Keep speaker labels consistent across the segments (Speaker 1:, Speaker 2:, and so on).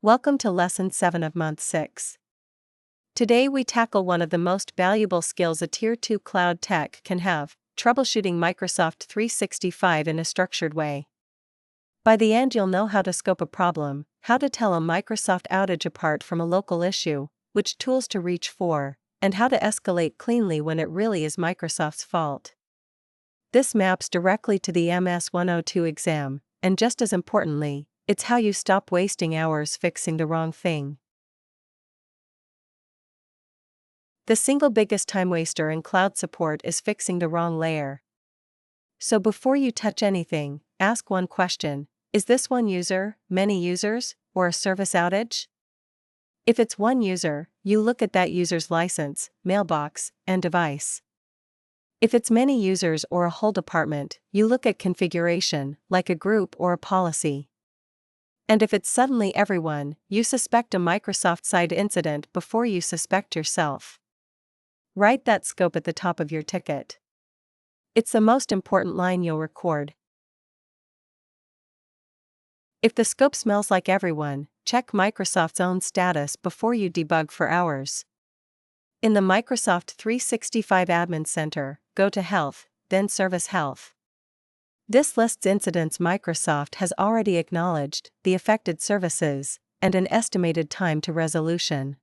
Speaker 1: Welcome to Lesson 7 of Month 6. Today we tackle one of the most valuable skills a Tier 2 cloud tech can have: troubleshooting Microsoft 365 in a structured way. By the end you'll know how to scope a problem, how to tell a Microsoft outage apart from a local issue, which tools to reach for, and how to escalate cleanly when it really is Microsoft's fault. This maps directly to the MS 102 exam, and just as importantly, it's how you stop wasting hours fixing the wrong thing. The single biggest time waster in cloud support is fixing the wrong layer. So before you touch anything, ask one question: is this one user, many users, or a service outage? If it's one user, you look at that user's license, mailbox, and device. If it's many users or a whole department, you look at configuration, like a group or a policy. And if it's suddenly everyone, you suspect a Microsoft-side incident before you suspect yourself. Write that scope at the top of your ticket. It's the most important line you'll record. If the scope smells like everyone, check Microsoft's own status before you debug for hours. In the Microsoft 365 Admin Center, go to Health, then Service Health. This lists incidents Microsoft has already acknowledged, the affected services, and an estimated time to resolution.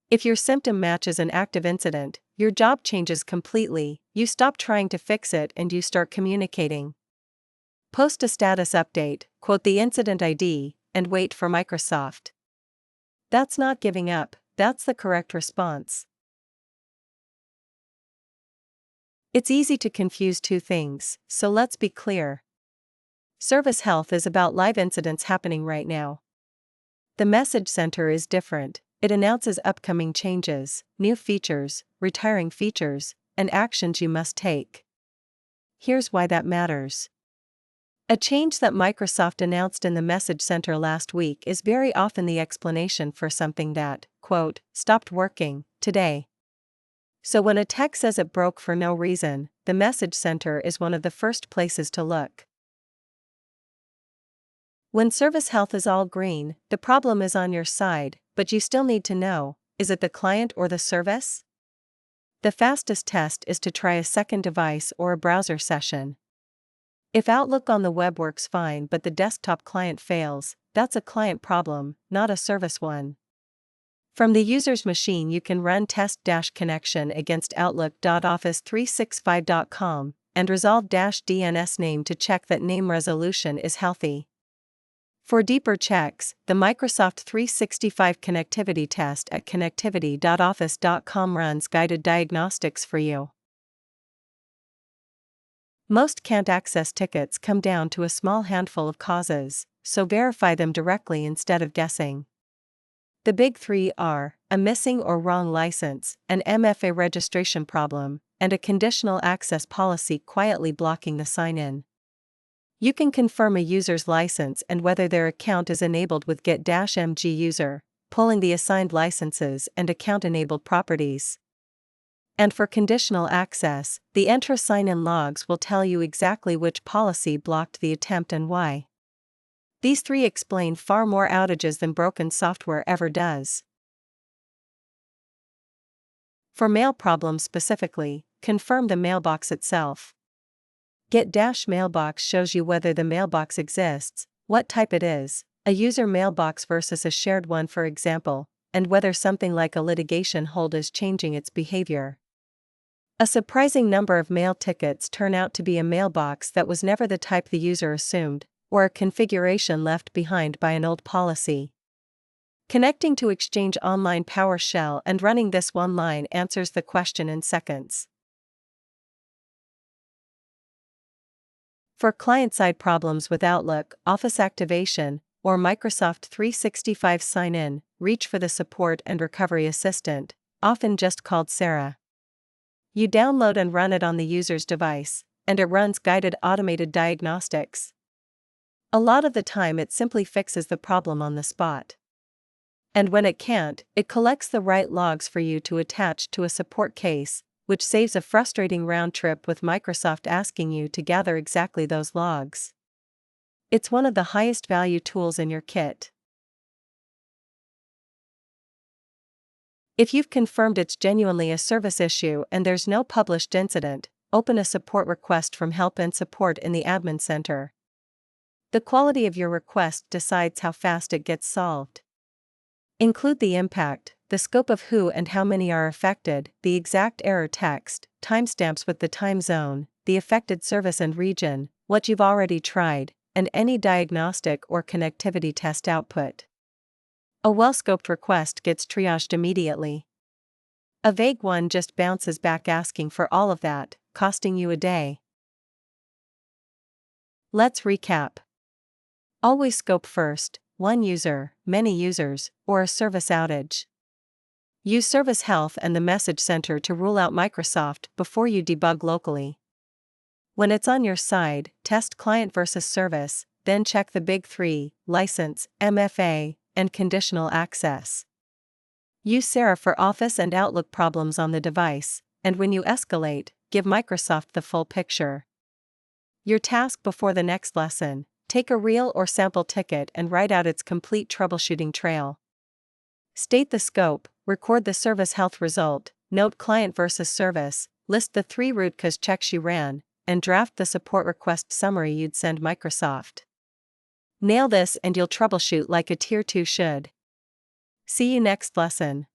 Speaker 1: If your symptom matches an active incident, your job changes completely. You stop trying to fix it and you start communicating. Post a status update, quote the incident ID, and wait for Microsoft. That's not giving up, that's the correct response. It's easy to confuse two things, so let's be clear. Service Health is about live incidents happening right now. The Message Center is different. It announces upcoming changes, new features, retiring features, and actions you must take. Here's why that matters. A change that Microsoft announced in the Message Center last week is very often the explanation for something that, quote, stopped working today. So when a tech says it broke for no reason, the Message Center is one of the first places to look. When Service Health is all green, the problem is on your side, but you still need to know, is it the client or the service? The fastest test is to try a second device or a browser session. If Outlook on the web works fine but the desktop client fails, that's a client problem, not a service one. From the user's machine you can run test-connection against outlook.office365.com and resolve-DNS name to check that name resolution is healthy. For deeper checks, the Microsoft 365 connectivity test at connectivity.office.com runs guided diagnostics for you. Most can't access tickets come down to a small handful of causes, so verify them directly instead of guessing. The big three are a missing or wrong license, an MFA registration problem, and a conditional access policy quietly blocking the sign-in. You can confirm a user's license and whether their account is enabled with get-mg user, pulling the assigned licenses and account-enabled properties. And for conditional access, the Entra sign-in logs will tell you exactly which policy blocked the attempt and why. These three explain far more outages than broken software ever does. For mail problems specifically, confirm the mailbox itself. Get-mailbox shows you whether the mailbox exists, what type it is, a user mailbox versus a shared one for example, and whether something like a litigation hold is changing its behavior. A surprising number of mail tickets turn out to be a mailbox that was never the type the user assumed, or a configuration left behind by an old policy. Connecting to Exchange Online PowerShell and running this one line answers the question in seconds. For client-side problems with Outlook, Office Activation, or Microsoft 365 Sign-In, reach for the Support and Recovery Assistant, often just called SARA. You download and run it on the user's device, and it runs guided automated diagnostics. A lot of the time it simply fixes the problem on the spot. And when it can't, it collects the right logs for you to attach to a support case, which saves a frustrating round trip with Microsoft asking you to gather exactly those logs. It's one of the highest value tools in your kit. If you've confirmed it's genuinely a service issue and there's no published incident, open a support request from Help and Support in the Admin Center. The quality of your request decides how fast it gets solved. Include the impact, the scope of who and how many are affected, the exact error text, timestamps with the time zone, the affected service and region, what you've already tried, and any diagnostic or connectivity test output. A well-scoped request gets triaged immediately. A vague one just bounces back asking for all of that, costing you a day. Let's recap. Always scope first: one user, many users, or a service outage. Use Service Health and the Message Center to rule out Microsoft before you debug locally. When it's on your side, test client versus service, then check the big three: license, MFA, and conditional access. Use SARA for Office and Outlook problems on the device, and when you escalate, give Microsoft the full picture. Your task before the next lesson: take a real or sample ticket and write out its complete troubleshooting trail. State the scope, record the service health result, note client versus service, list the 3 root cause checks you ran, and draft the support request summary you'd send Microsoft. Nail this and you'll troubleshoot like a Tier 2 should. See you next lesson.